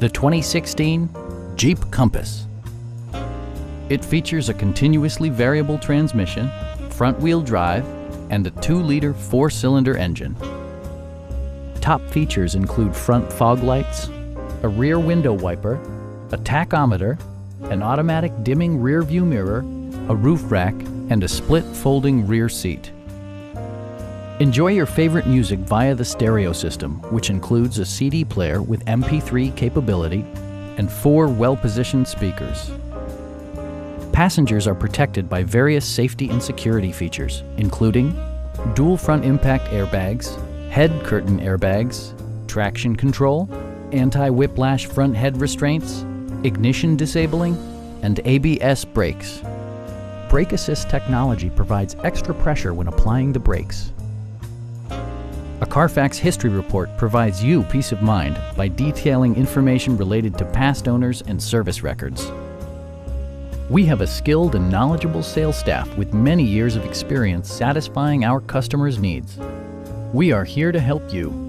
The 2016 Jeep Compass. It features a continuously variable transmission, front-wheel drive, and a 2-liter 4-cylinder engine. Top features include front fog lights, a rear window wiper, a tachometer, an automatic dimming rear view mirror, a roof rack, and a split folding rear seat. Enjoy your favorite music via the stereo system, which includes a CD player with MP3 capability and 4 well-positioned speakers. Passengers are protected by various safety and security features, including dual front impact airbags, head curtain airbags, traction control, anti-whiplash front head restraints, ignition disabling, and ABS brakes. Brake assist technology provides extra pressure when applying the brakes. A Carfax history report provides you peace of mind by detailing information related to past owners and service records. We have a skilled and knowledgeable sales staff with many years of experience satisfying our customers' needs. We are here to help you.